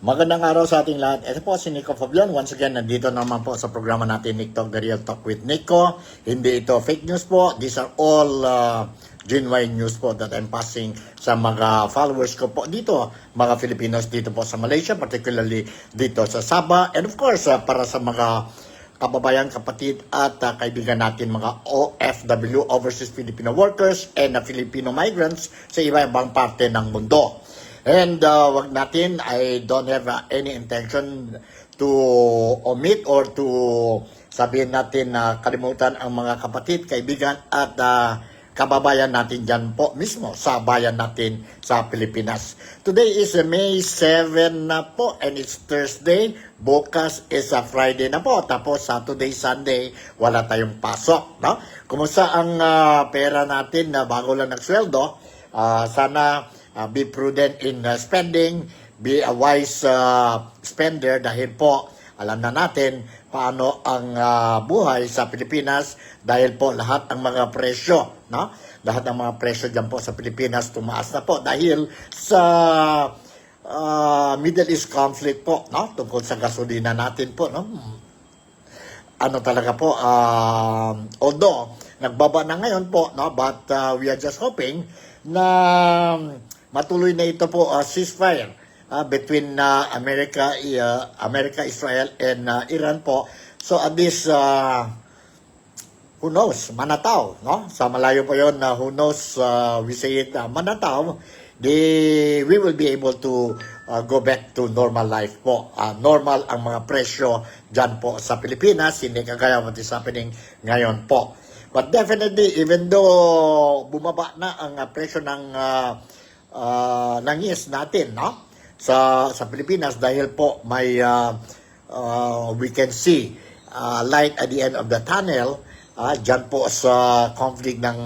Magandang araw sa ating lahat. Ito po si Nico Fabian. Once again, nandito naman po sa programa natin, Nick Talk, The Real Talk with Nico. Hindi ito fake news po. These are all genuine news po that I'm passing sa mga followers ko po dito, mga Filipinos dito po sa Malaysia, particularly dito sa Sabah. And of course, para sa mga kababayan, kapatid at kaibigan natin, mga OFW, Overseas Filipino Workers, and Filipino migrants sa iba-ibang parte ng mundo. And wag natin, I don't have any intention to omit or to sabihin natin na kalimutan ang mga kapatid, kaibigan at kababayan natin dyan po mismo sa bayan natin sa Pilipinas. Today is May 7 na po and it's Thursday. Bukas is a Friday na po. Tapos Saturday, Sunday, wala tayong pasok. No? Kumusta ang pera natin na bago lang nagsweldo? Sana be prudent in spending, be a wise spender dahil po alam na natin paano ang buhay sa Pilipinas dahil po lahat ng mga presyo, no? Lahat ng mga presyo diyan po sa Pilipinas tumaas na po dahil sa Middle East conflict po, no? Tungkol sa gasolina natin po, no? Ano talaga po, although nagbaba na ngayon po, no? But we are just hoping na matuloy na ito po ceasefire between America, Israel, and Iran po. So at this, who knows, manataw, no? Sa malayo po yun, who knows, we say it, manataw, we will be able to go back to normal life po. Normal ang mga presyo dyan po sa Pilipinas, hindi kagaya what is happening ngayon po. But definitely, even though bumaba na ang presyo ng langis natin, no? Sa Pilipinas dahil po may we can see light at the end of the tunnel dyan po sa conflict ng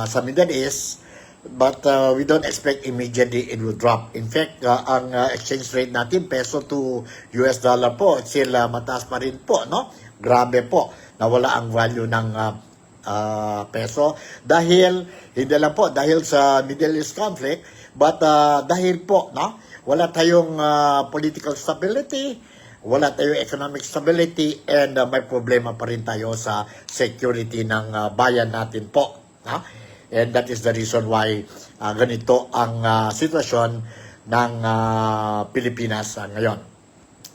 sa Middle East, but we don't expect immediately it will drop. In fact, ang exchange rate natin peso to US dollar po sila mataas pa rin po, no? Grabe po, nawala ang value ng peso dahil hindi lang po dahil sa Middle East conflict, but dahil po, no, wala tayong political stability, wala tayong economic stability, and may problema pa rin tayo sa security ng bayan natin po, no? And that is the reason why ganito ang sitwasyon ng Pilipinas ngayon.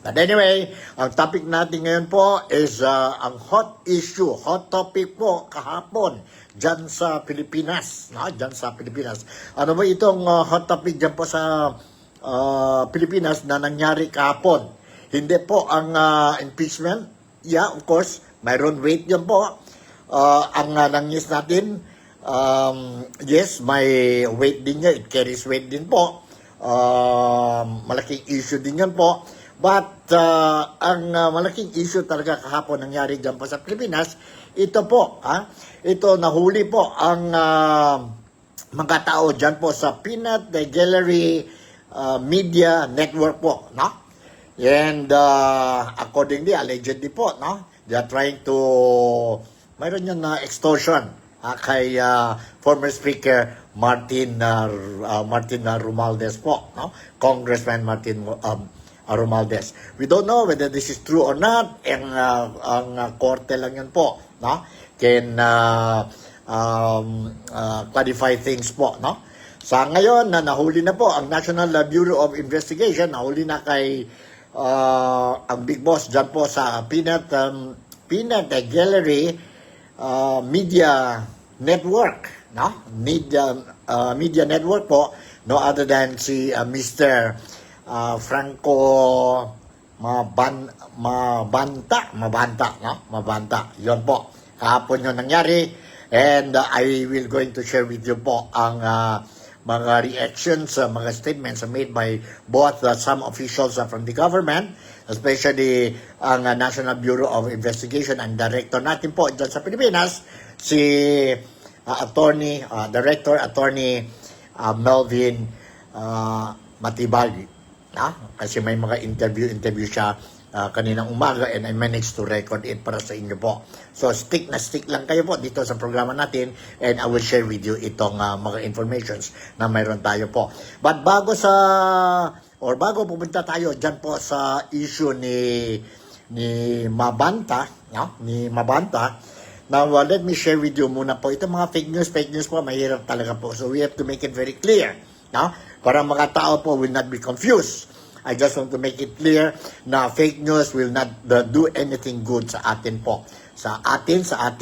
But anyway, ang topic natin ngayon po is ang hot issue, hot topic po kahapon dyan sa Pilipinas. No? Dyan sa Pilipinas. Ano ba itong hot topic dyan po sa Pilipinas na nangyari kahapon? Hindi po ang impeachment. Yeah, of course, mayroon weight dyan po. Ang nangis natin, yes, may weight din yan. It carries weight din po. Malaking issue din yan po. But ang malaking issue talaga kahapon nangyari dyan po sa Pilipinas, ito po, ito nahuli po ang mga tao dyan po sa Peanut Gallery Media Network po, no? And accordingly, allegedly po, no? They are trying to, mayroon yun na extortion kay former Speaker Martin Romualdez po, no? Congressman Martin Romualdez. We don't know whether this is true or not. Ang korte lang yun po, no? Can clarify things po, no? Sa ngayon na nahuli na po ang National Bureau of Investigation, nahuli na kay ang big boss dyan po sa Peanut Gallery Media Network, no? Media Network po, no other than si Mr. Franco Mabanta, no? Mabanta. Yon po. Kahapon yun nangyari, and I will going to share with you po ang mga reactions, mga statements made by both some officials from the government, especially ang National Bureau of Investigation and Director natin po dyan sa Pilipinas, si Director Attorney Melvin Matibag. Kasi may mga interview siya kaninang umaga, and I managed to record it para sa inyo po. So stick lang kayo po dito sa programa natin, and I will share with you itong mga informations na mayroon tayo po. But bago sa or bago pupunta tayo dyan po sa issue ni Mabanta, no? Ni Mabanta. Now, let me share with you muna po. Ito mga fake news po, mahirap talaga po. So, we have to make it very clear, no? Para mga tao po will not be confused. I just want to make it clear na fake news will not do anything good sa atin po. Sa atin, sa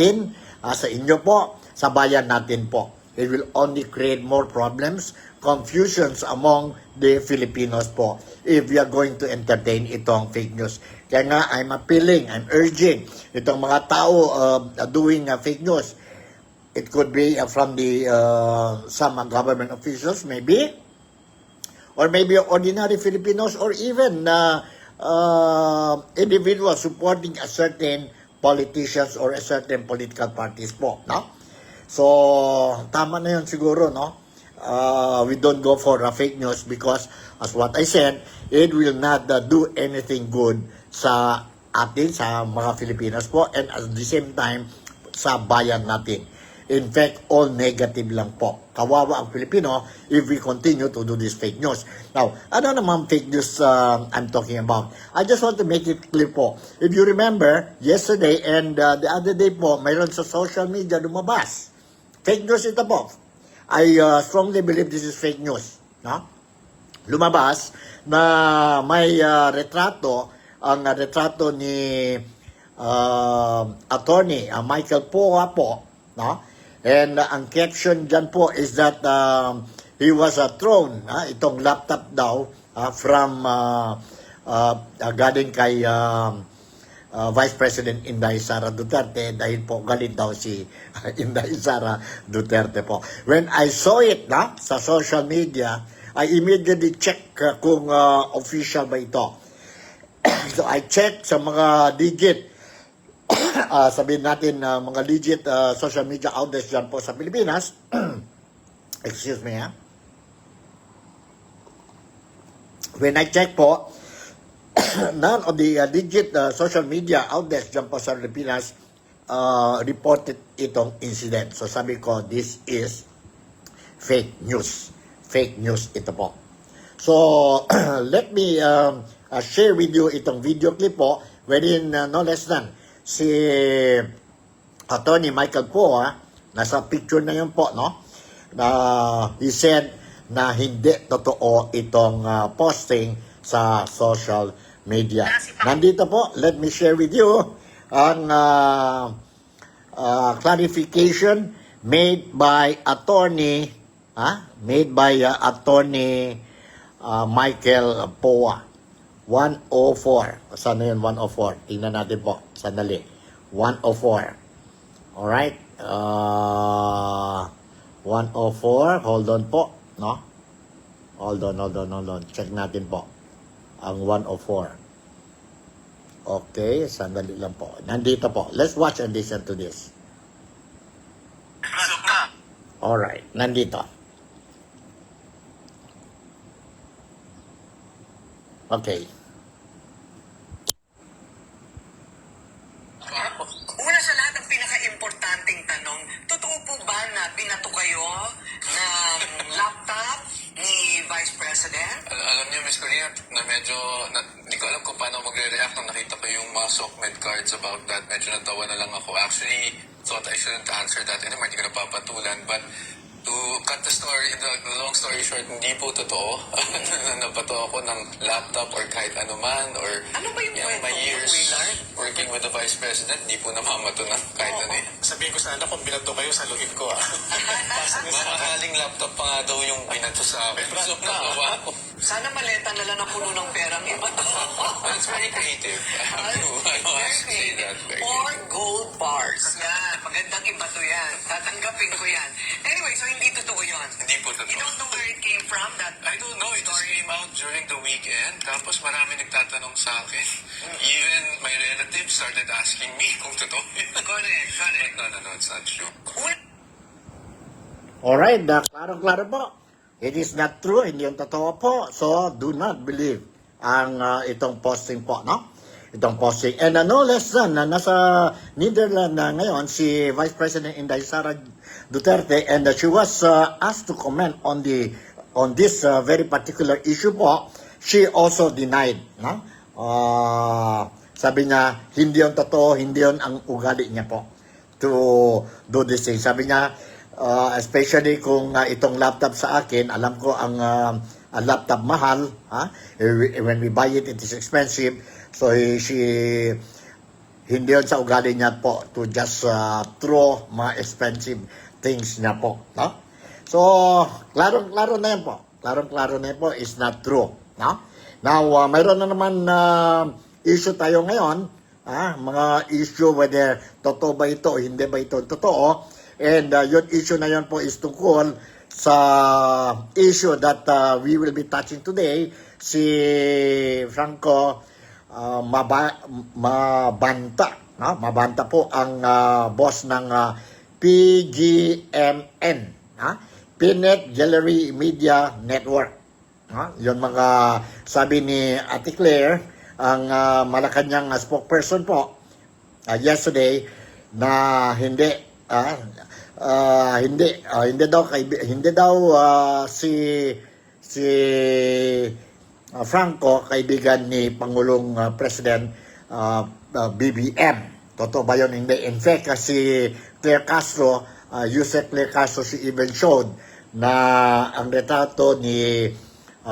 inyo po, sa bayan natin po. It will only create more problems, confusions among the Filipinos po if we are going to entertain itong fake news. Kaya nga, I'm appealing, I'm urging itong mga tao doing fake news. It could be from the some government officials, maybe, or maybe ordinary Filipinos, or even individuals supporting a certain politicians or a certain political parties po, no? So, tama na yun siguro, no? We don't go for fake news because, as what I said, it will not do anything good sa atin, sa mga Filipinas po, and at the same time, sa bayan natin. In fact, all negative lang po. Kawawa ang Pilipino if we continue to do this fake news. Now, ano naman fake news I'm talking about? I just want to make it clear po. If you remember, yesterday and the other day po, mayroon sa social media lumabas. Fake news ito po. I strongly believe this is fake news. No? Lumabas na may retrato, ang retrato ni attorney Michael Poa po, no? And ang caption dyan po is that he was thrown, itong laptop daw, from galing kay Vice President Inday Sara Duterte dahil po galit daw si Inday Sara Duterte po. When I saw it sa social media, I immediately check kung official ba ito. So I checked sa mga digit, sabihin natin mga legit social media outlets dyan po sa Pilipinas. Excuse me, When I check po, none of the legit social media outlets dyan po sa Pilipinas reported itong incident. So sabi ko, this is fake news. Fake news ito po. So, let me share with you itong video clip po wherein no less than si Attorney Michael Poa, nasa picture na yun po, no? He said na hindi totoo itong posting sa social media. Nandito po, let me share with you ang clarification made by Attorney Michael Poa. 104. Saan na yun? 104. Tingnan natin po. Sandali. 104. Alright. 104. Hold on po. No? Hold on. Check natin po. Ang 104. Okay. Sandali lang po. Nandito po. Let's watch and listen to this. Alright. Nandito. Okay. Una sa lahat, ang pinaka-importanting tanong, totoo po ba na binato kayo ng laptop ni Vice President? Alam niyo, Ms. Corina, na medyo, hindi ko alam kung paano magre-react nung nakita ko yung mga SOCMED cards about that. Medyo natawa na lang ako. Actually, thought I shouldn't answer that anymore. Hindi ko napapatulan. But to cut the story, the long story short, hindi po totoo. Nabato ako ng laptop or kahit anuman or Ano ba yung kwento my mo, years Willard? working with the Vice President, hindi po namamato ng kahit ano eh. Sabihin ko sana kung binato kayo sa lugin ko. Mamahaling laptop pa nga daw yung binato sa akin. So, nakawa ko. Sana maleta na lang na puno ng perang iba. But it's very creative. I don't have to say that. Very Or gold bars. Yan, magandang iba to yan. Tatanggapin ko yan. Anyway, so hindi totoo yun. Hindi po totoo. You don't know where it came from? I don't know. It just came out during the weekend. Tapos marami nagtatanong sa akin. Even my relatives started asking me kung totoo yun. Correct. No, it's not true. Alright, klaro-klaro po. It is not true, hindi yung totoo po. So, do not believe ang itong posting po, no? Itong posting. And no less than, nasa Netherlands na ngayon, si Vice President Inday Sara Duterte, and she was asked to comment on this very particular issue po. she also denied, no? Sabi niya, hindi yon totoo, hindi yon ang ugali niya po to do this thing. Sabi niya, especially kung itong laptop sa akin, alam ko ang laptop mahal, when we buy it, it is expensive. So hindi yon sa ugali niya po to just throw mga expensive things niya po, no? So, klaro na yan po. Klaro na yan po is not true, no? Now, mayroon na naman issue tayo ngayon, mga issue whether totoo ba ito o hindi ba ito totoo. And yung issue na yun po is tungkol sa issue that we will be touching today. Si Franco Mabanta, no? Mabanta po ang boss ng PGMN, Pinet Gallery Media Network. Yun mga sabi ni Ate Claire, ang Malacanang spokesperson po yesterday, na hindi daw si Franco kaibigan ni Pangulong President BBM. Totoo ba yun? Hindi. In fact, si Claire Castro, Yusek Claire Castro, she even showed na ang retrato ni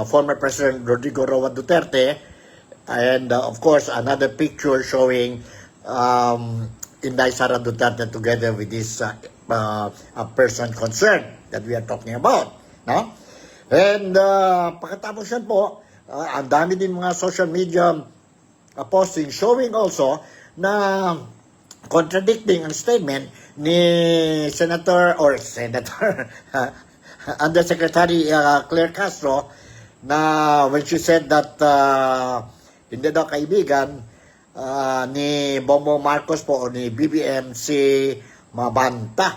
former President Rodrigo Roa Duterte, and of course another picture showing Inday Sara Duterte together with this a person concerned that we are talking about, no? And pagkatapos yan po, ang dami din mga social media posting showing also na contradicting ang statement ni Senator Undersecretary Claire Castro, na when she said that hindi daw kaibigan ni Bongbong Marcos po o ni BBM si Mabanta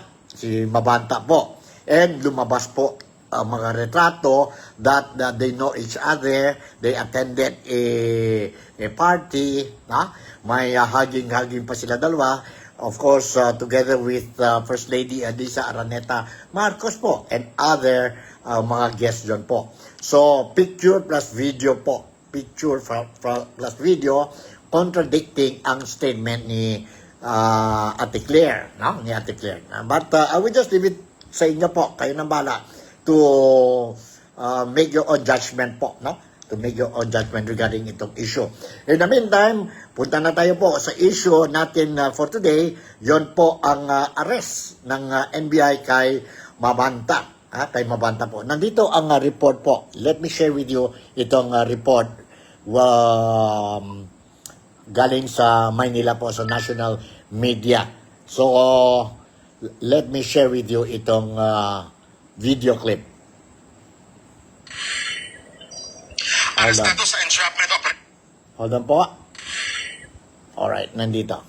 po. And lumabas po ang mga retrato that they know each other, they attended a party, may hugging pa sila dalawa, of course together with First Lady Adisa Araneta Marcos po and other mga guests dyan po. So picture plus video po, picture plus video contradicting ang statement ni Ate Claire, no? Ni Ate Claire. But I will just leave it sa inyo po, kayo nang bala to make your own judgment po, no? To make your own judgment regarding itong issue. In the meantime, punta na tayo po sa issue natin for today. Yon po ang arrest ng NBI kay Mabanta. Kay Mabanta po. Nandito ang report po. Let me share with you itong report galing sa Maynila po sa national media. So, let me share with you itong video clip. Arestado sa entrapment operation. Hold on po. Alright, nandito.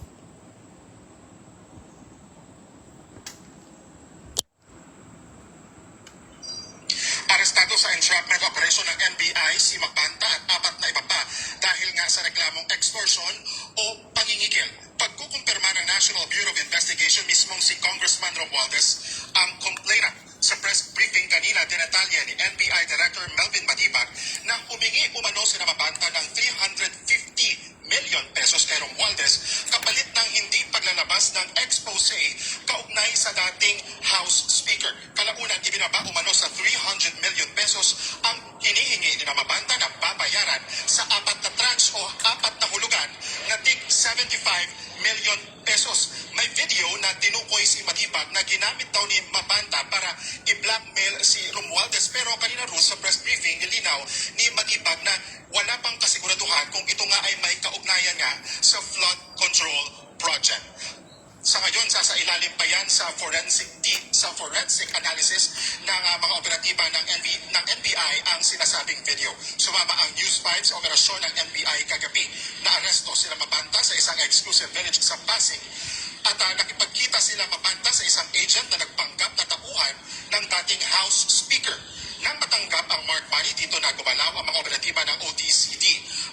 Arestado sa entrapment operation ng NBI si Mabanta at 4 na iba pa dahil nga sa reklamong extortion o pangingigil. Pagkukumpirma ng National Bureau of Investigation mismong si Congressman Romualdez ang complainant. Sa press briefing kanina, dinatalya ni NBI Director Melvin Matibag na humingi umano si Mabanta ng 350 million pesos kay Romualdez kapalit ng hindi paglalabas ng expose kaugnay sa dating House Speaker. Kalaunan, ibinaba umano sa 300 million pesos ang hinihingi ni Mabanta na babayaran sa 4 na tranche o 4 na hulugan na tig 75 million pesos. May video na tinukoy si Matibag na ginamit daw ni Mabanta para i-blackmail si Romualdez, pero kanina rin sa press briefing nilinaw ni Matibag na wala pang kasiguraduhan kung ito nga ay may kaugnayan nga sa flood control project. Sa ngayon, sasailalim pa yan sa forensic analysis ng mga operatiba ng NBI ang sinasabing video. Sumama ang News 5 sa operasyon ng NBI kagabi na aresto sila Mabanta sa isang exclusive village sa Pasig at nakipagkita sila Mabanta sa isang agent na nagpanggap na tauhan ng dating House Speaker. Nang matanggap ang marked money, dito na gumalaw ang mga operatiba ng OTCD.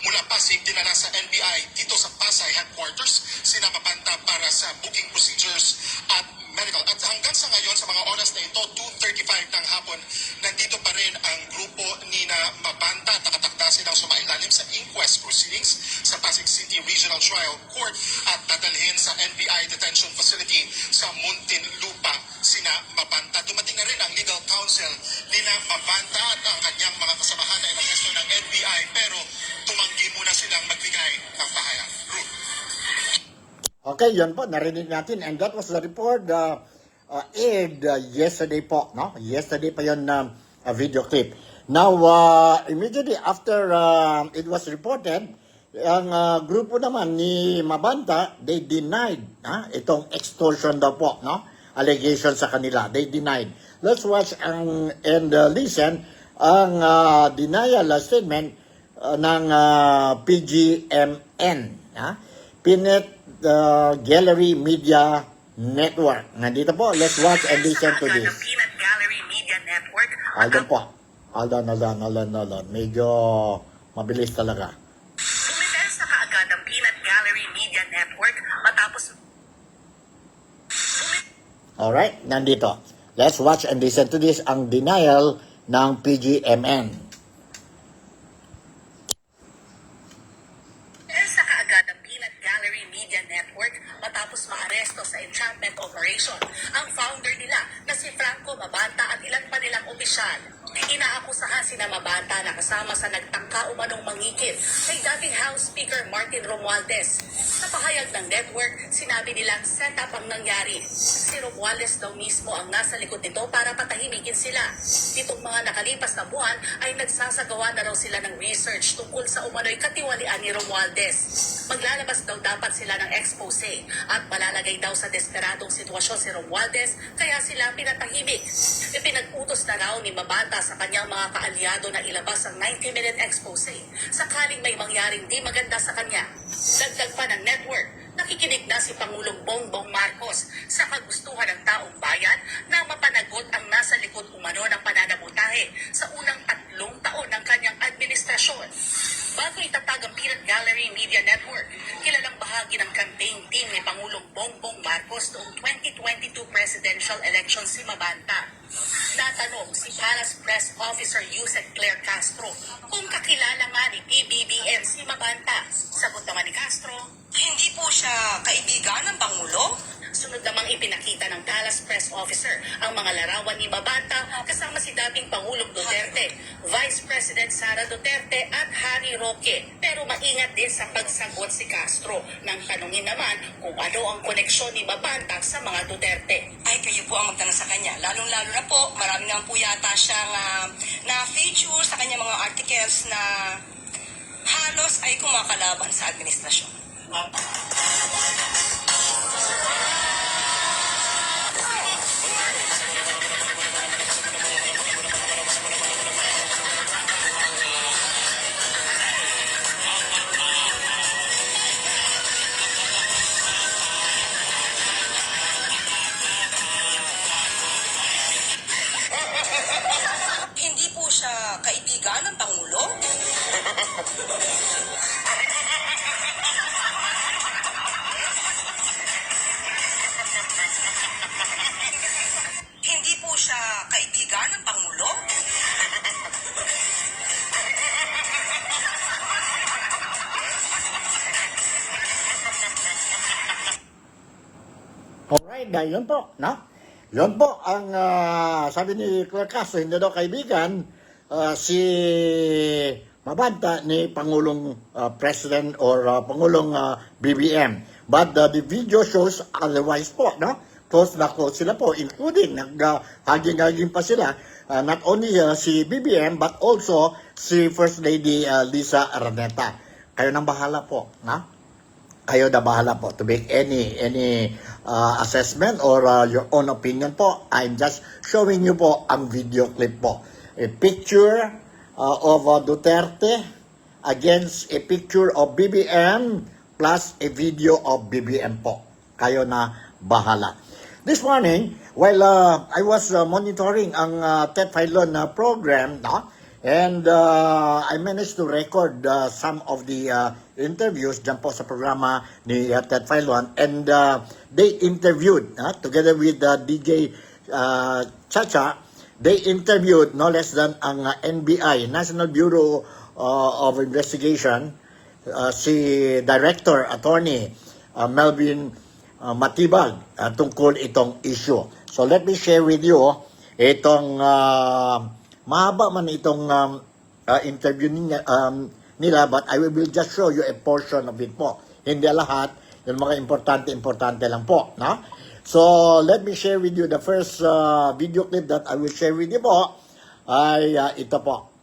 Mula Pasig, dinala sa NBI dito sa Pasay headquarters sina Mabanta para sa booking procedures at medical. At hanggang sa ngayon, sa mga oras na ito, 2:35 ng hapon, nandito pa rin ang grupo ni na Mabanta. Nakatakda handa silang sumailalim sa inquest proceedings sa Pasig City Regional Trial Court at dadalhin sa NBI Detention Facility sa Muntinlupa sina Mabanta. Dumating na rin ang legal counsel nina Mabanta at ang kanyang mga kasamahan na inahesto ng NBI pero tumanggi muna silang magbigay ng pahayag. Ruth. Okay, yun po, narinig natin. And that was the report aired yesterday po, no? Yesterday pa yun video clip. Now, immediately after it was reported, ang grupo naman ni Mabanta, they denied itong extortion daw po, no? Allegation sa kanila. They denied. Let's watch and listen ang denial statement ng PGMN, Pinet Gallery Media Network. Nandito po, let's watch and listen to this. Peanut Gallery Media Network. Hold on po. Hold on. Medyo mabilis talaga. Bumipensa kaagad ang Peanut Gallery Media Network matapos Alright, nandito. Let's watch and listen to this, ang denial ng PGMN. Bumipensa kaagad ang Peanut Gallery Media Network matapos maaresto sa entrapment operation ang founder nila na si Franco Mabanta at ilan pa nilang opisyal. Inaakusahan sina Mabanta na kasama sa nagtangka umanong mangikit kay dating House Speaker Martin Romualdez. Sa pahayag ng network, sinabi nilang set-up ang nangyari. Si Romualdez daw mismo ang nasa likod nito para patahimikin sila. Nitong mga nakalipas na buwan ay nagsasagawa na raw sila ng research tungkol sa umano'y katiwalian ni Romualdez. Maglalabas daw dapat sila ng expose at malalagay daw sa desperadong sitwasyon si Romualdez kaya sila pinatahimik. Ipinag-utos na raw ni Mabanta sa kanyang mga kaalyado na ilabas ang 90-minute expose sakaling may mangyaring di maganda sa kanya. Dagdag pa ng network, nakikinig na si Pangulong Bongbong Marcos sa kagustuhan ng taong bayan na mapanagot ang nasa likod umano ng pananabutahe sa unang 3 taon ng kanyang administrasyon. Bago itatag ang Peanut Gallery Media Network, kilalang bahagi ng campaign team ni Pangulong Bongbong Marcos noong 2022 presidential election si Mabanta. Natanong si Palace Press Officer Yusek Claire Castro kung kakilala nga ni PBBM si Mabanta. Sagot naman ni Castro, Hindi po siya kaibigan ng Pangulo? sunod namang ipinakita ng Palace Press Officer ang mga larawan ni Mabanta kasama si dating Pangulong Duterte, Vice President Sara Duterte at Harry Roque. Pero maingat din sa pagsagot si Castro nang tanungin naman kung ano ang koneksyon ni Mabanta sa mga Duterte. Ay, kayo po ang magtanong sa kanya. Lalong-lalo na po, marami naman po yata siyang na-feature sa kanya mga articles na halos ay kumakalaban sa administrasyon. Hindi po siya kaibigan ng Pangulo? Hindi po siya kaibigan ng Pangulo? Alright, yun po, no? Yun po ang sabi ni Claire Castro, hindi daw kaibigan si Mabanta ni Pangulong President or Pangulong BBM. But the video shows otherwise po, no? Close na close sila po, including nag-haging-haging pa sila. Not only si BBM but also si First Lady Lisa Araneta. Kayo nang bahala po, no? Kayo na bahala po to make any assessment or your own opinion po. I'm just showing you po ang video clip po. A picture of Duterte against a picture of BBM plus a video of BBM po. Kayo na bahala. This morning, while I was monitoring ang Ted Filon program, no? And I managed to record some of the interviews dyan po sa programa ni Ted Filon. And they interviewed, together with DJ Chacha, they interviewed no less than ang NBI, National Bureau of Investigation, si Director Attorney Melvin Matibag tungkol itong issue. So let me share with you itong mahaba man itong interview nila, but I will just show you a portion of it po. Hindi lahat, yung mga importante lang po. No? So let me share with you the first video clip that I will share with you po ay ito po.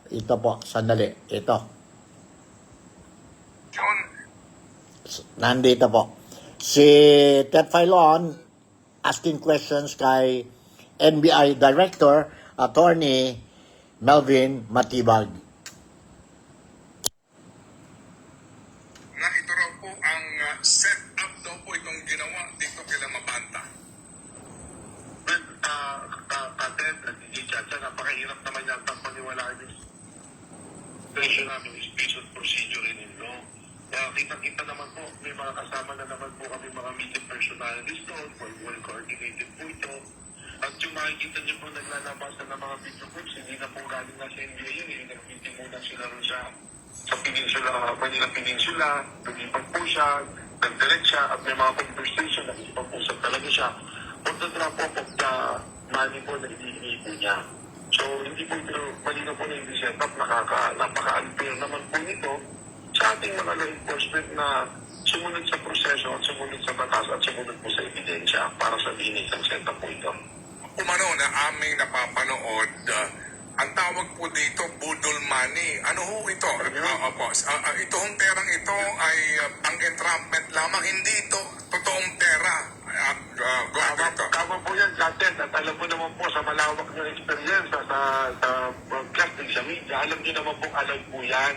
Ito po, sandali. Ito. Nandito po. Si Ted Filon asking questions kay NBI Director Attorney Melvin Matibag. Na ito raw po ang set up daw po itong ginawa dito kila Mabanta. Kated at DJ Chacha, napakahirap naman yata paniwalaan yung situation namin is based on procedure in law. Kaya kita-kita naman po, may mga kasama na naman po kami mga media personalities doon, well coordinated po ito. At yung makikita niyo po naglalabasan ng mga video clips, hindi na po galing na sa NBA yun, nag-meeting muna sila rin sa Peninsula, Manila Peninsula, nag-ipag po siya, nag-direct siya, at may mga conversation, nag-ipag-usap talaga siya. On the drop off of the money po na hinihingi po niya. So, hindi po ito, malino po na hindi set up, napaka-unfair naman po nito sa ating mga law enforcement na sumunod sa proseso at sumunod sa batas at sumunod po sa ebidensya para sa linis ng set up po ito. Umano na aming napapanood, ang tawag po dito, budol money. Ano ho ito? Opo. Ito hong perang ito ay ang entrapment lamang, hindi ito totoong pera. Tama po yan, Kated. At alam mo naman po sa malawak ng experience sa broadcasting sa media, alam niyo naman po alam po yan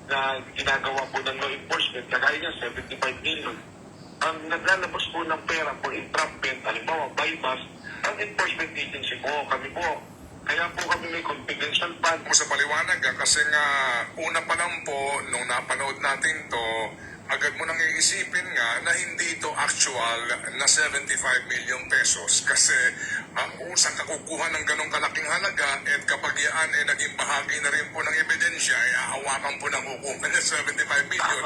na ginagawa po ng law enforcement, kagaya niya 75 million. Ang naglalabas po ng pera po entrapment, halimbawa bypass, ang enforcement agency po, kami po. Kaya po kami may confidential fund. Sa paliwanag kasi nga una pa lang po nung napanood natin to, agad mo nang iisipin nga na hindi ito actual na 75 million pesos kasi saan ka kukuha ng ganong kalaking halaga at kapag yan ay naging bahagi na rin po ng ebidensya ay hawakan po ng hukuman ng 75 million.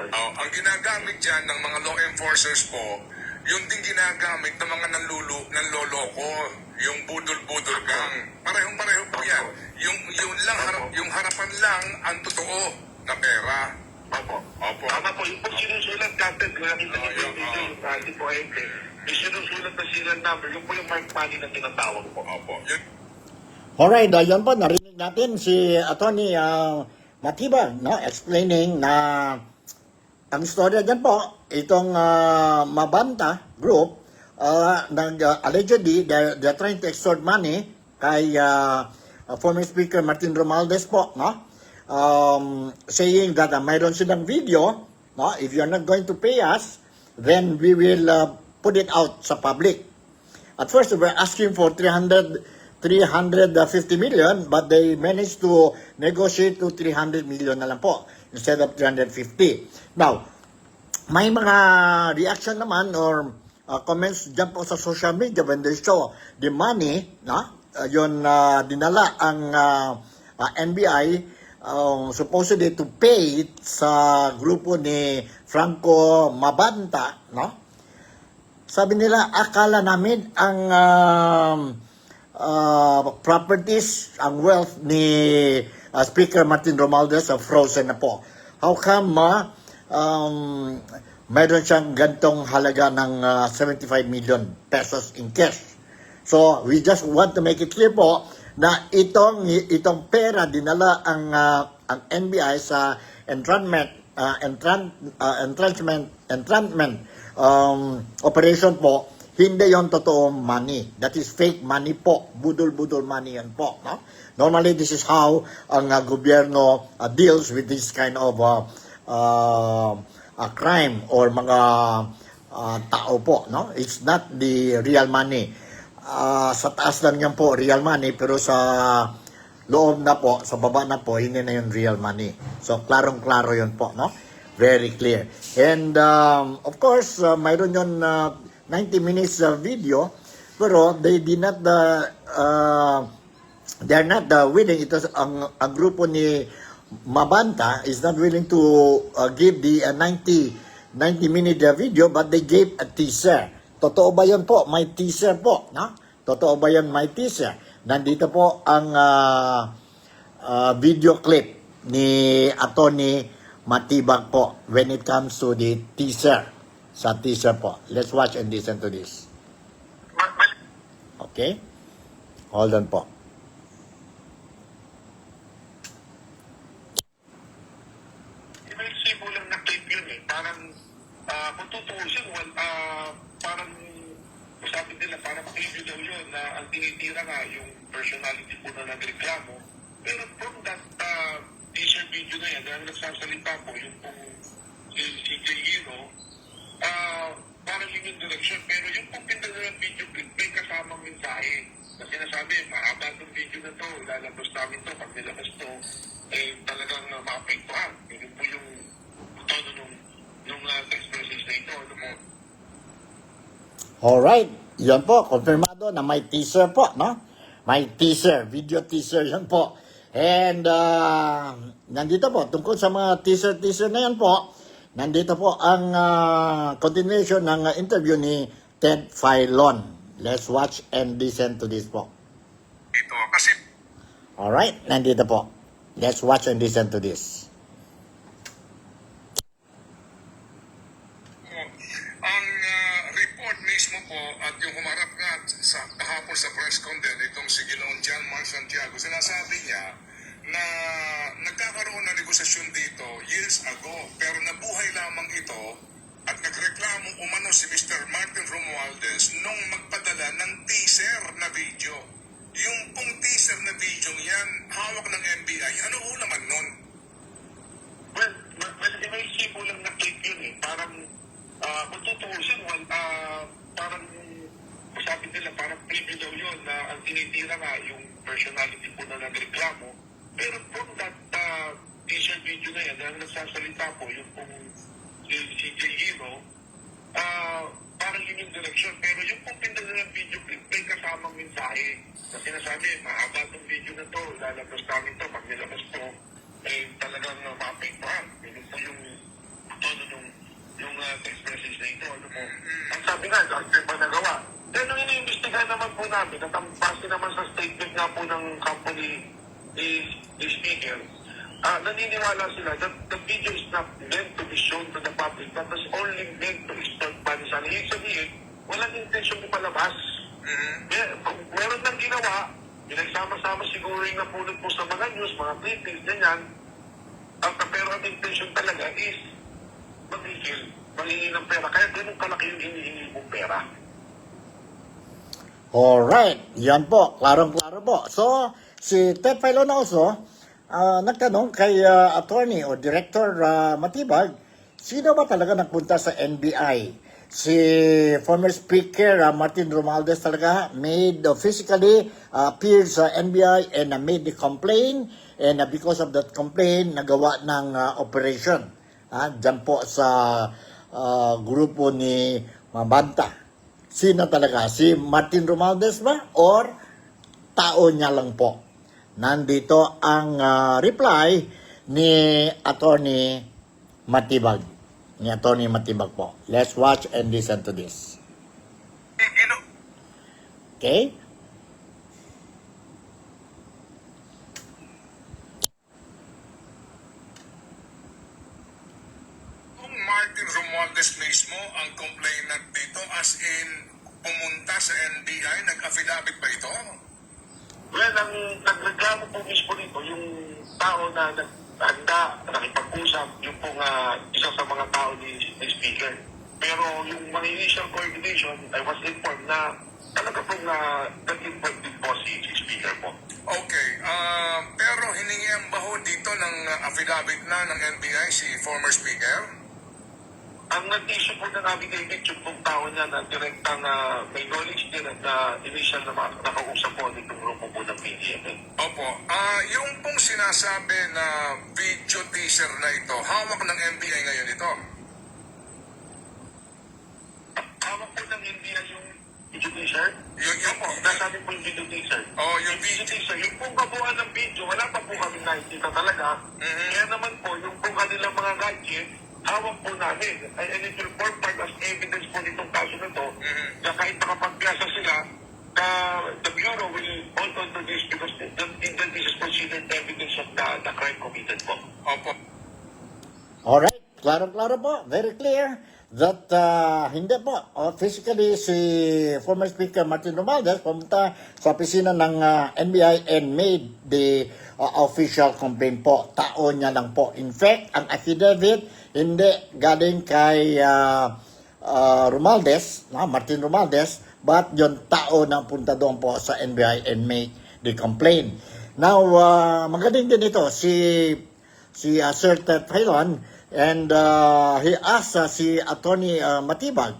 Ang ginagamit dyan ng mga law enforcers po, yung din ginagamit ng mga nanloloko, yung budol-budol gang. Parehong-pareho po yan. Yung harapan lang ang totoo na pera. Opo. Tama po, yung po sinusulat natin, nakita niyo po yung video, yung pati po ay may sinusulat na serial number, yung po yung mark money na tinatawag po. Opo. Alright, yan po, narinig natin si Attorney Matibag, no, explaining na ang istorya dyan po, itong Mabanta group, allegedly, they're trying to extort money kay former Speaker Martin Romualdez po, no? Saying that mayroon silang video, no? If you're not going to pay us, then we will put it out sa public. At first, we were asking for 350 million, but they managed to negotiate to 300 million na lang po, instead of 350. Now, may mga reaction naman or comments dyan po sa social media when they show the money, no? Yun dinala ang NBI supposedly to pay sa grupo ni Franco Mabanta, no? Sabi nila, akala namin ang properties, ang wealth ni Speaker Martin Romualdez frozen na po. How come mayroon siyang gantong halaga ng 75 million pesos in cash? So, we just want to make it clear po na itong pera dinala ang NBI sa entrapment operation po, hindi yon totoong money. That is fake money po. Budol-budol money yan po. No? Normally, this is how ang gobyerno deals with this kind of crime or mga tao po. No? It's not the real money. Sa taas lang yan po, real money, pero sa loob na po, sa baba na po, hindi na yung real money. So, klarong-klaro yun po, no? Very clear. And, of course, mayroon yun 90 minutes video Pero they did not they're not willing. Ito ang grupo ni Mabanta is not willing to give the 90-minute video, but they gave a teaser. Totoo ba yun po? May teaser po, no? Totoo ba yun? May teaser. Nandito po ang video clip ni Atty. Matibag po when it comes to the teaser. Sa teaser po. Let's watch and listen to this. Okay? Hold on po. May sibo lang na clip yun eh. Parang, kung tutuusin, parang, sabi nila, parang preview daw yun na ang tinitira nga yung personality po na nagreklamo. Pero from that teaser video na yan, dahil nagsasalita po yung pong si Jay Hero, parang yun yung direction. Pero yung pong pinag-ng video clip, may kasamang mensahe. Na sinasabi, mahaba itong video na to, lalabas namin to, pag nilabas to, talagang maapektuhan. Yun po yung tono nung text message na ito. Ano mo? Alright. Yan po. Konfirmado na may teaser po, no? May teaser. Video teaser yan po. And nandito po, tungkol sa mga teaser na yan po, nandito po ang continuation ng interview ni Ted Filon. Let's watch and listen to this po. Ito, kasi Alright, nandito po. Let's watch and listen to this. ang report mismo po at yung humarap nga sa kahapon sa press con din, itong si Ginoong John Mark Santiago, sinasabi niya na nagkakaroon ng negosasyon dito years ago, pero nabuhay lamang ito at nagreklamo umano si Mr. Martin Romualdez nung magpadala ng teaser na video. Yung pong teaser na video yan, hawak ng NBI, ano ho naman nun? Well, may sibo lang na clip yun eh. Parang, kung tutuusin, parang, sabi nila, parang preview daw yun na ang tinitira nga yung personality po na nagreklamo. Pero from that teaser video na yan, dahil nagsasalita po yung pong si Jay Hero, parang yun yung direction. Pero yung pong pinag-ng video clip, may kasamang mensahe. Na sinasabi, mahaba itong video na to, lalabas namin to, pag nilabas to, talagang maapektuhan. Yun po yung tono yung text message na ito. Ano po? Ang sabi nga, after pa nagawa. Then, nung iniimbestigahan naman po namin, at ang base naman sa statement nga po ng company ni speaker, naniniwala sila that the video is not meant to be shown to the public, but was only meant to extort funds. Ang ibig sabihin, walang intention di palabas. Meron nang ginawa, pinagsama-sama siguro yung napulot po sa mga news, mga clippings, ganyan. Pero ang intention talaga is mangingin ng pera. Kaya ganun kalaki yung hinihingi mong pera. Alright. Yan po. Klarong-klaro po. So, si Ted Filon also, nagtanong kay attorney o director Matibag, sino ba talaga nagpunta sa NBI? Si former speaker Martin Romualdez talaga made physically appeared sa NBI and made the complaint, and because of that complaint nagawa ng operation dyan po sa grupo ni Mabanta. Sino talaga? Si Martin Romualdez ba or tao niya lang po? Nandito ang reply ni Attorney Matibag. Ni Attorney Matibag po. Let's watch and listen to this. Okay? Kung Martin Romualdez mismo ang complainant dito, as in pumunta sa NBI, nag-affidavit ba ito? Well, ang nagreklamo po mismo nito, yung tao na naghanda, nakipag-usap, yung pong isa sa mga tao ni speaker. Pero yung mga initial coordination, I was informed na talaga pong nag-informed din po si speaker po. Okay, pero hiningihan ba ho dito ng affidavit na ng NBI si former speaker? Ang nag-issue po ng affidavit yung pong tao niya na direktang may knowledge din at initial na nakausap po nitong grupo po ng PDMA. Opo, yung pong sinasabi na video teaser na ito, hawak ng NBI ngayon ito? Hawak po ng NBI Video teaser? Yung po, Nasabi po yung video teaser. oh, yung Video video. teaser, yung pong kabuuan ng video, wala pa po kami nakikita talaga. Kaya naman po, yung pong kanilang mga gadget, hawak po namin. And it will form part as evidence po nitong kaso na to, na kahit nakapagpiyasa sila, the Bureau will hold on to this because this is considered evidence of the crime committed po. Opo. Alright, klaro-klaro po, very clear that hindi po, physically si former Speaker Martin Romualdez pumunta sa opisina ng NBI and made the official complaint po. Tao niya lang po. In fact, ang affidavit hindi galing kay Romualdez, Martin Romualdez, but yung tao na punta doon po sa NBI and make the complaint. Now, magaling din ito si Sir Ted Filon. And he asked si Attorney Matibag,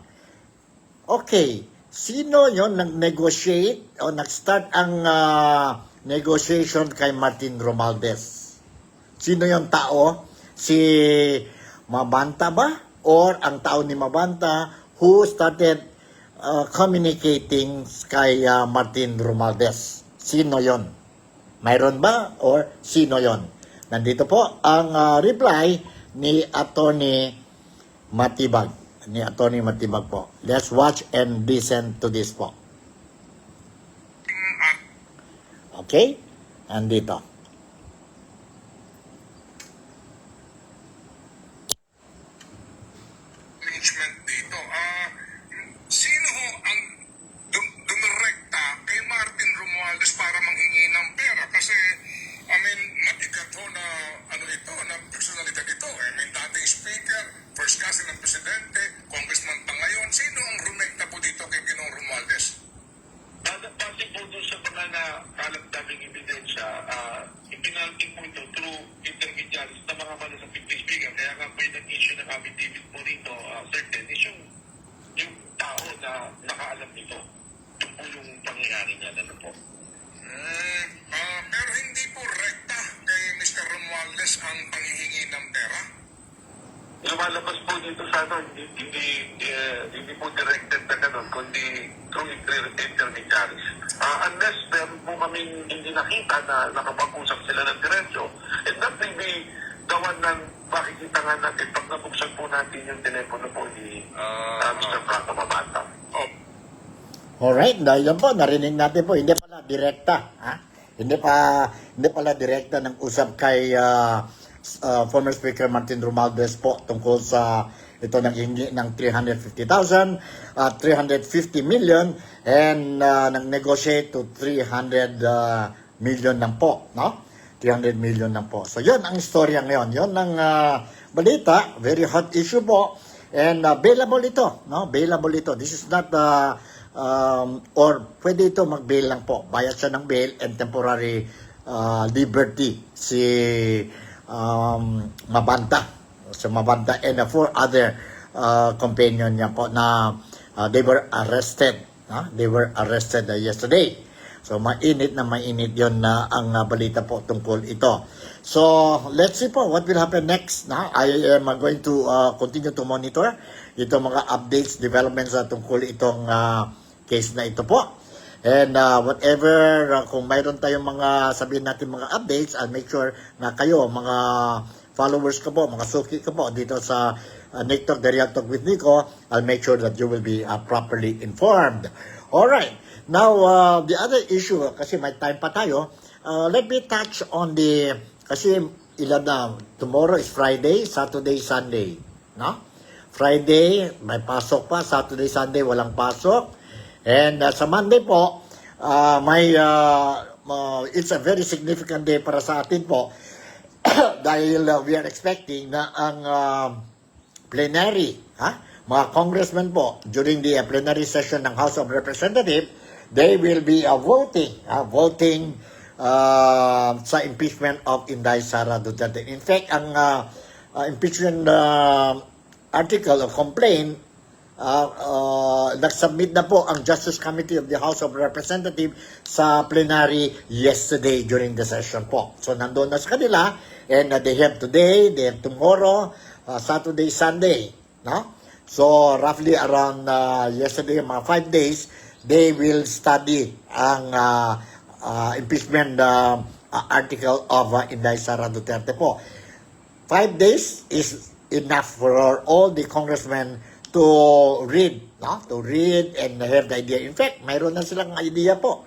okay, sino yon nag-negotiate o nag-start ang negotiation kay Martin Romualdez? Sino yung tao? Si Mabanta ba? Or ang tao ni Mabanta who started communicating kay Martin Romualdez? Sino yon? Mayroon ba? Or sino yon? Nandito po ang reply ni Attorney Matibag. Ni Attorney Matibag po. Let's watch and listen to this po. Okay? Andito. Management dito. Sino ho ang dumirekta kay Martin Romualdez para manghingi ng pera? Kasi, I mean, mabigat ho na ano ito, na personalidad ito. I mean, dating speaker, first cousin ng presidente, congressman pa ngayon. Sino ang rumekta po dito kay Ginoong Romualdez? Base po doon sa mga nakalat daming ebidensya, ipinalting po ito through intermediaries na mga malasapit speaker. Kaya nga po yung nag-issue ng affidavit po rito, certain is yung tao na nakaalam nito. Yung po yung pangyayari niya na po. Pero hindi po rekta kay Mr. Romualdez ang panghihingi ng pera? Lumalabas po dito sa ano, hindi po directed na ganun, kundi through intermediaries. Unless meron po kami hindi nakita na nakapag-usap sila ng diretsyo, and that may be the one na makikita nga natin pag nabuksan po natin yung telepono po ni Mr. Franco Mabanta. Oh, Alright, dahil yan po, narinig natin po, hindi pala direkta. Hindi pala direkta ng usap kay former Speaker Martin Romualdez po tungkol sa ito ng hingi ng 350,000, 350 million, and nag-negotiate to 300 million lang po, no? 300 million lang po. So, yun ang istorya ngayon. Yun ang balita, very hot issue po, and bailable ito, no? Bailable ito. This is not or pwede ito mag-bail lang po. Bayad siya ng bail and temporary liberty si Mabanta. So Mabanta and 4 other companion niya po na they were arrested. They were arrested yesterday. So mainit yon na ang balita po tungkol ito. So let's see po what will happen next. I am going to continue to monitor itong mga updates, developments tungkol itong case na ito po. And whatever, kung mayroon tayong mga, sabihin natin mga updates, I'll make sure na kayo, mga followers ko po, mga suki ko po, dito sa Nick Talk, The Real Talk with Nico, I'll make sure that you will be properly informed. Alright, now, the other issue, kasi may time pa tayo, let me touch on kasi ilan na, tomorrow is Friday, Saturday, Sunday, no? Friday, may pasok pa, Saturday, Sunday, walang pasok. And sa Monday po, it's a very significant day para sa atin po dahil we are expecting na ang plenary, mga congressmen po, during the plenary session ng House of Representatives, they will be voting sa impeachment of Inday Sara Duterte. In fact, ang impeachment article or complaint, nag-submit na po ang Justice Committee of the House of Representatives sa plenary yesterday during the session po. So, nandun na sa kanila, and they have today, they have tomorrow, Saturday, Sunday, no? So, roughly around yesterday, mga 5 days, they will study ang impeachment article of Inday Sara Duterte po. 5 days is enough for all the congressmen to read, no? To read and have the idea. In fact, mayroon na silang idea po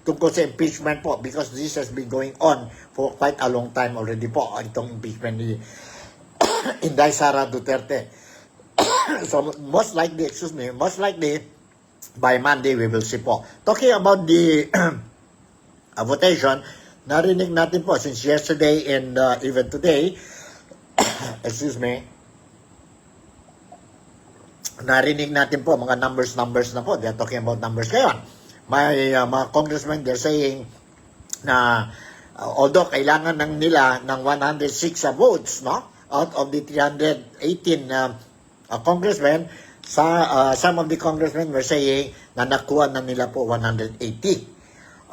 tungkol sa impeachment po because this has been going on for quite a long time already po, itong impeachment ni Inday Sara Duterte. So, most likely, by Monday, we will see po. Talking about the votation, narinig natin po since yesterday and even today, excuse me, narinig natin po mga numbers na po. They're talking about numbers ngayon. May mga congressmen, they're saying na although kailangan nila ng 106 votes, no? Out of the 318 congressmen, some of the congressmen were saying na nakuha na nila po 180.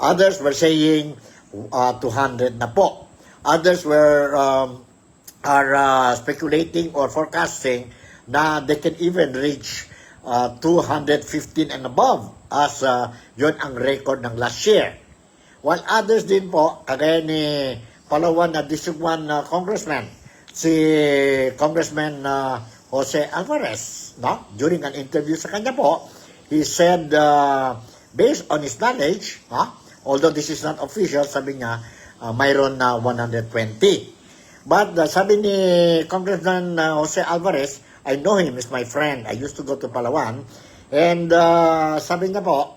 Others were saying 200 na po. Others are speculating or forecasting na they can even reach 215 and above as yon ang record ng last year. While others din po, kagaya ni Palawan na District 1 Congressman, si Congressman Jose Alvarez, no? During an interview sa kanya po, he said, based on his knowledge, although this is not official, sabi niya, mayroon na 120. But sabi ni Congressman Jose Alvarez, I know him, he's my friend. I used to go to Palawan. And sabi niya po,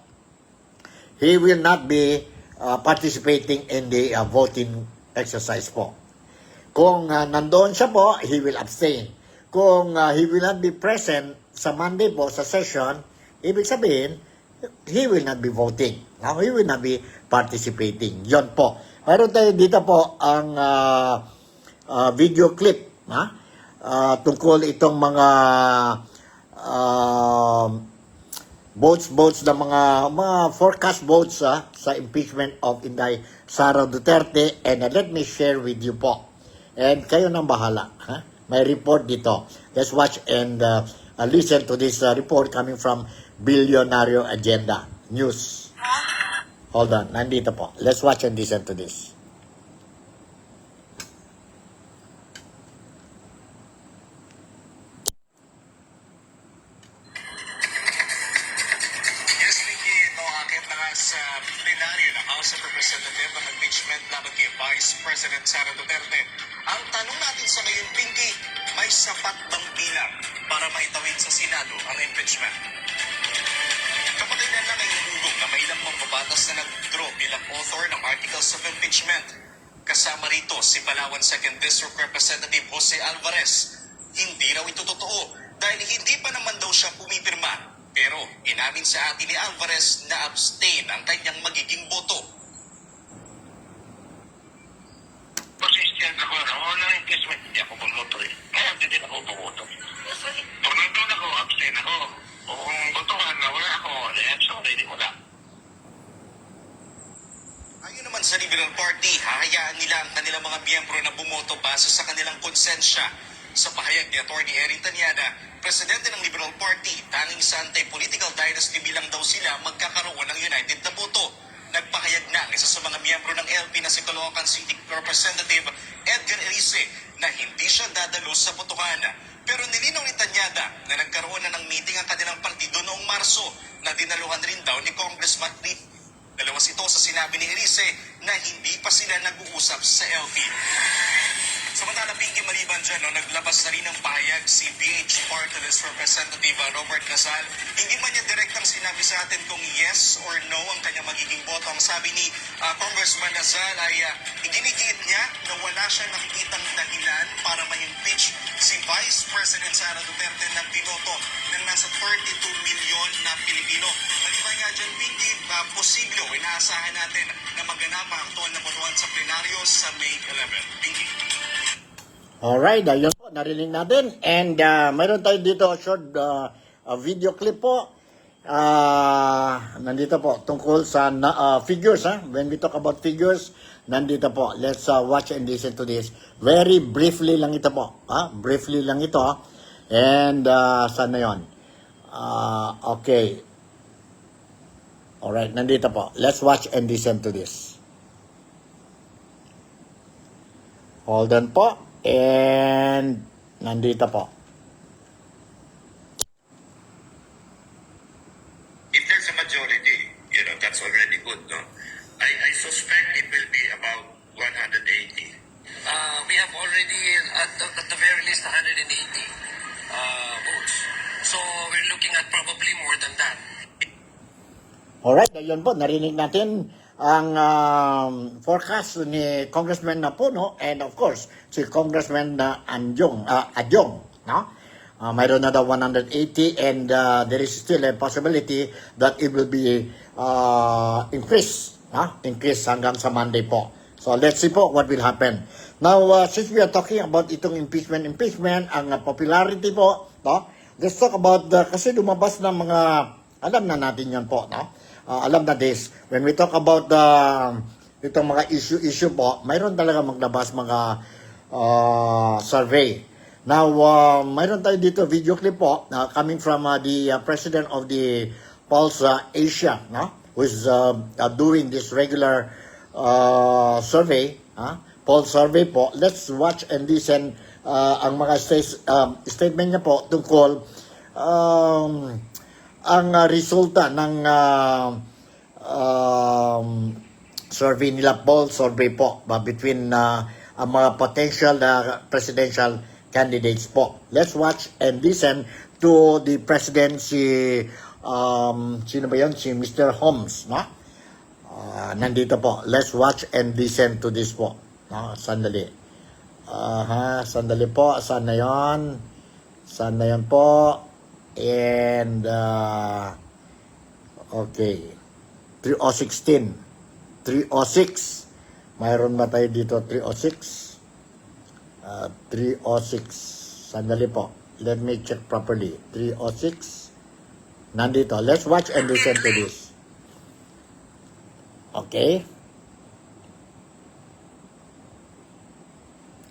he will not be participating in the voting exercise po. Kung nandoon siya po, he will abstain. Kung he will not be present sa Monday po, sa session, ibig sabihin, he will not be voting. Now, he will not be participating. Yon po. Meron tayo dito po ang video clip tungkol itong mga votes ng mga forecast votes sa impeachment of Inday Sara Duterte, and let me share with you po. And kayo nang bahala. May report dito. Let's watch and listen to this report coming from Billionario Agenda News. Hold on, nandito po. Let's watch and listen to this. Yes, Vicky, akit na nga sa plenaryo ng House of Representatives ang impeachment laban kay Vice President Sara Duterte. Ang tanong natin sa ngayon, Pinky, may sapat bang bilang para maitawid sa Senado ang impeachment? Kapatid na lang ay umugong na may ilang mambabatas na nag-draw bilang author ng Articles of Impeachment. Kasama rito si Palawan 2nd District Representative Jose Alvarez. Hindi raw ito totoo dahil hindi pa naman daw siya pumipirma. Pero inamin sa atin ni Alvarez na abstain ang kanyang magiging boto. Consistent ako na walang impeachment, hindi ako bumoto eh. Kaya hindi din ako bumoto. Pag nandun ako, abstain ako. O kung botohan na wala ako, sorry, hindi wala. Ayon naman sa Liberal Party, hahayaan nila ang kanilang mga miyembro na bumoto base sa kanilang konsensya. Sa pahayag ni Atty. Erin Tanyada, presidente ng Liberal Party, tanging sa anti-political dynasty bilang daw sila magkakaroon ng united na boto. Nagpahayag na ang isa sa mga miyembro ng LP na si Caloocan City Representative Edgar Erice na hindi siya dadalo sa botohan. Pero nilinaw ni Tanyada na nagkaroon na ng meeting ang kanilang partido noong Marso na dinaluhan rin daw ni Congressman Reed. Dalawas ito sa sinabi ni Erice na hindi pa sila nag-uusap sa LP. Samantala, Pinky, maliban dyan, naglabas na rin ng pahayag si BH Party List Representative Robert Casal. Hindi man niya direktang sinabi sa atin kung yes or no ang kanyang magiging boto. Ang sabi ni Congressman Casal ay iginigiit niya na wala siyang nakikitang dahilan para ma-impeach si Vice President Sara Duterte na binoto ng nasa 32 milyon na Pilipino. Maliban nga dyan, Pinky, posible o inaasahan natin na maganap ang aktual na botohan sa plenaryo sa May 11. Pinky. Alright, yun po, narinig natin. And mayroon tayo dito short video clip po. Nandito po, tungkol sa figures. When we talk about figures, nandito po. Let's watch and listen to this. Very briefly lang ito po. Briefly lang ito. And saan na yun? Okay. Alright, nandito po. Let's watch and listen to this. Hold on po. And nandito po. If there's a majority, that's already good, no? I suspect it will be about 180. We have already, at the very least, 180 votes. So we're looking at probably more than that. Alright, ayun po, narinig natin ang forecast ni Congressman Napuno and of course, si Congressman Adyong, no? Mayroon na daw 180 and there is still a possibility that it will be increase hanggang sa Monday po. So let's see po what will happen. Now, since we are talking about itong impeachment, ang popularity po, no? Let's talk about kasi lumabas na mga, alam na natin yan po, no? Alam na this, when we talk about itong mga issue po, mayroon talaga maglabas mga survey. Now, mayroon tayo dito video clip po, coming from the president of the Pulse Asia, no? Who is doing this regular survey, Pulse survey po. Let's watch and listen ang mga statement niya po tungkol ang resulta ng survey nila, poll survey po, between ang mga potential presidential candidates po. Let's watch and listen to the president, sino ba yun? Si Mr. Holmes, no? Nandito po. Let's watch and listen to this po. No? Sandali. Sandali po. Saan na yun? Saan na yun po? And okay, 3016, 306. Mayroon ba tayo dito 306? 306. Sandali po. Let me check properly. 306. Nandito. Let's watch and listen to this. Okay.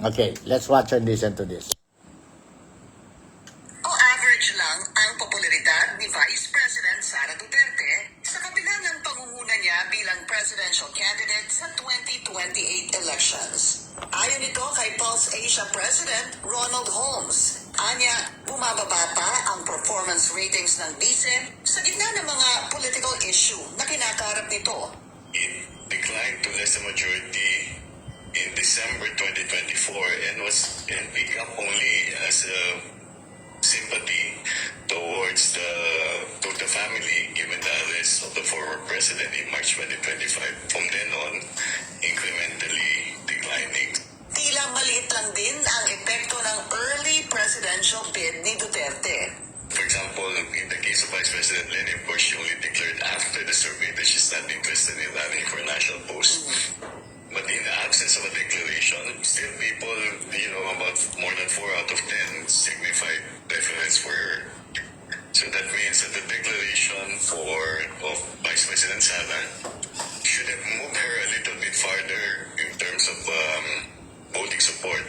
Okay, let's watch and listen to this. O average lang ang popularidad ni Vice President Sara Duterte sa kabila ng pangunguna niya bilang presidential candidate sa 2028 elections. Ayon ito kay Pulse Asia President Ronald Holmes. Anya, bumababa pa ang performance ratings ng vice sa gitna ng mga political issue na kinakaharap nito. It declined to less than majority in December 2024 and picked up only as a sympathy towards the family given the arrest of the former president in March 2025. From then on, incrementally declining. Tila maliit lang din ang epekto ng early presidential bid ni Duterte. For example, in the case of Vice President Lenin Bush, she only declared after the survey that she's not interested in running for a national post. But in the absence of a declaration, still people, about more than 4 out of 10 signified preference for her. So that means that the declaration of Vice President Sara should have moved her a little bit farther in terms of voting support.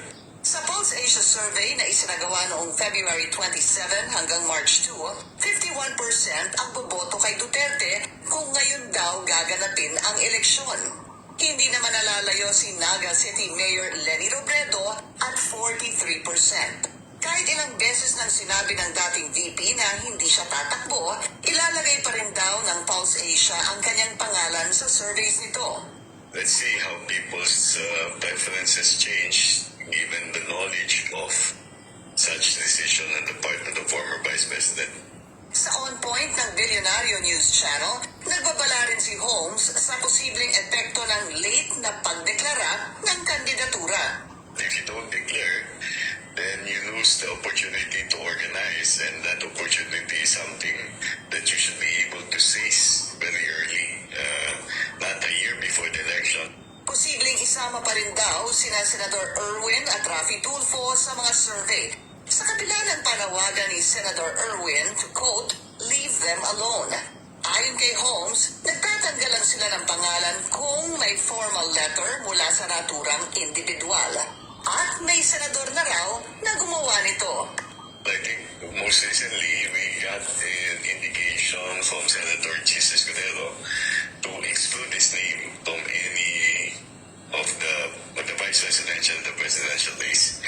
Sa Pulse Asia survey na isinagawa noong February 27 hanggang March 2, 51% ang boboto kay Duterte kung ngayon daw gaganapin ang eleksyon. Hindi naman nalalayo si Naga City Mayor Leni Robredo at 43%. Kahit ilang beses nang sinabi ng dating VP na hindi siya tatakbo, ilalagay pa rin daw ng Pulse Asia ang kanyang pangalan sa surveys nito. Let's see how people's preferences change given the knowledge of such decision on the part of the former Vice President. Sa On Point ng Bilyonaryo News Channel, nagbabala rin si Holmes sa posibleng epekto ng late na pagdeklara ng kandidatura. If you don't declare, then you lose the opportunity to organize, and that opportunity is something that you should be able to seize very early, not a year before the election. Posibleng isama pa rin daw sina Senador Erwin at Raffy Tulfo sa mga survey. Sa kabila ng panawagan ni Senator Erwin to quote, "Leave them alone." Ayon kay Holmes, nagtatanggal lang sila ng pangalan kung may formal letter mula sa naturang individual. At may senador na raw na gumawa nito. I think most recently we got an indication from Senator Chis Escudero to exclude his name from any of the vice presidential, the presidential race.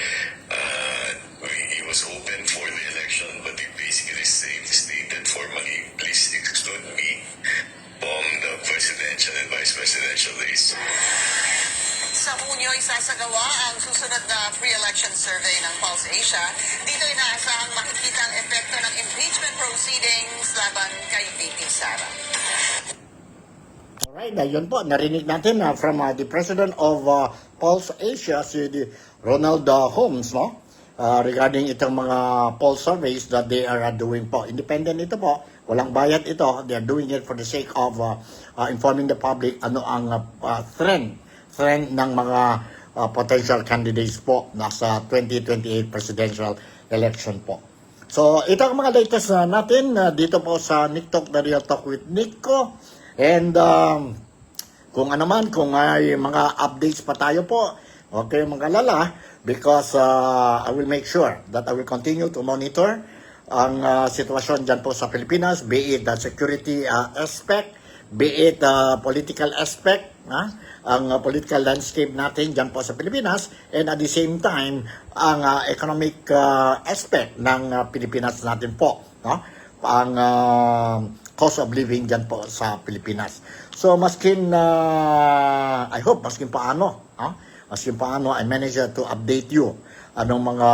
He was open for the election, but he basically stated formally, please exclude me from the presidential and vice presidential race. Sa Hunyo, isasagawa ang susunod na pre-election survey ng Pulse Asia. Dito inaasahang makikita ang epekto ng impeachment proceedings laban kay VP Sara. Alright, yun po, narinig natin from the president of Pulse Asia, si Ronald Holmes, no? Regarding itong mga poll surveys that they are doing po. Independent ito po, walang bayad ito. They are doing it for the sake of informing the public ano ang trend ng mga potential candidates po nasa 2028 presidential election po. So, ito ang mga latest natin dito po sa Nick Talk, The Real Talk with Nico. And kung ano man, kung may mga updates pa tayo po, okay mga lala, because I will make sure that I will continue to monitor ang sitwasyon dyan po sa Pilipinas, be it the security aspect, be it political aspect, ang political landscape natin dyan po sa Pilipinas, and at the same time, ang economic aspect ng Pilipinas natin po, ang cost of living dyan po sa Pilipinas. So, maskin paano, I managed to update you anong mga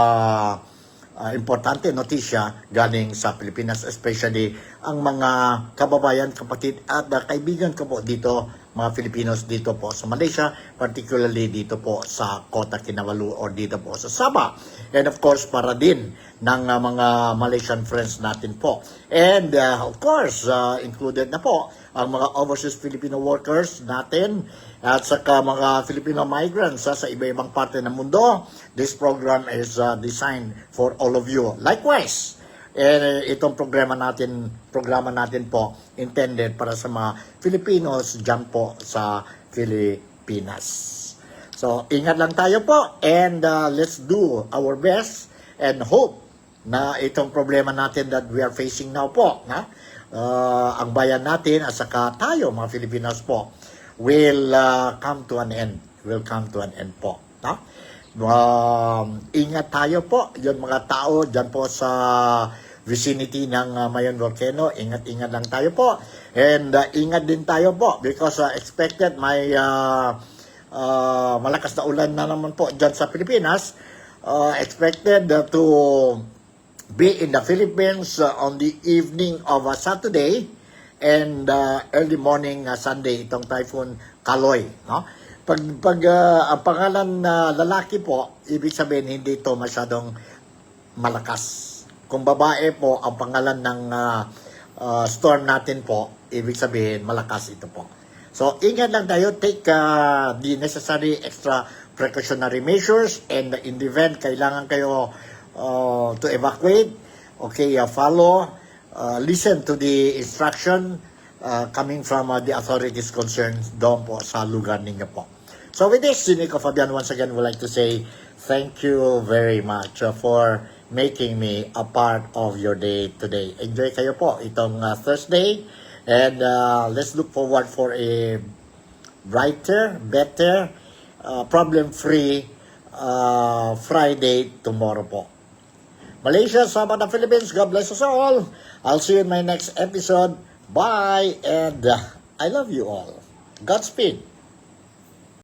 importante notisya galing sa Pilipinas, especially ang mga kababayan, kapatid at kaibigan ko po dito, mga Filipinos dito po sa Malaysia, particularly dito po sa Kota Kinabalu or dito po sa Sabah. And of course, para din ng mga Malaysian friends natin po. And of course, included na po ang mga overseas Filipino workers natin at saka mga Filipino migrants sa iba-ibang parte ng mundo. This program is designed for all of you. Likewise, itong programa natin po intended para sa mga Filipinos dyan po sa Pilipinas. So, ingat lang tayo po and let's do our best and hope na itong problema natin that we are facing now po, ang bayan natin at saka tayo mga Filipinos po will come to an end. Po. Ingat tayo po, yung mga tao dyan po sa vicinity ng Mayon Volcano, ingat-ingat lang tayo po. And ingat din tayo po because expected may malakas na ulan na naman po dyan sa Pilipinas. Expected to be in the Philippines on the evening of Saturday and early morning Sunday, itong Typhoon Kaloy. Pag ang pangalan na lalaki po, ibig sabihin hindi ito masyadong malakas. Kung babae po, ang pangalan ng storm natin po, ibig sabihin malakas ito po. So, ingat lang tayo, take the necessary extra precautionary measures, and in the event kailangan kayo to evacuate, okay, follow, listen to the instruction coming from the authorities concerned doon po sa lugar ninyo po. So with this, Nico Fabian once again would like to say thank you very much for making me a part of your day today. Enjoy kayo po itong Thursday, and let's look forward for a brighter, better, problem-free Friday tomorrow po. Malaysia, Sabah, the Philippines, God bless us all. I'll see you in my next episode. Bye, and I love you all. Godspeed.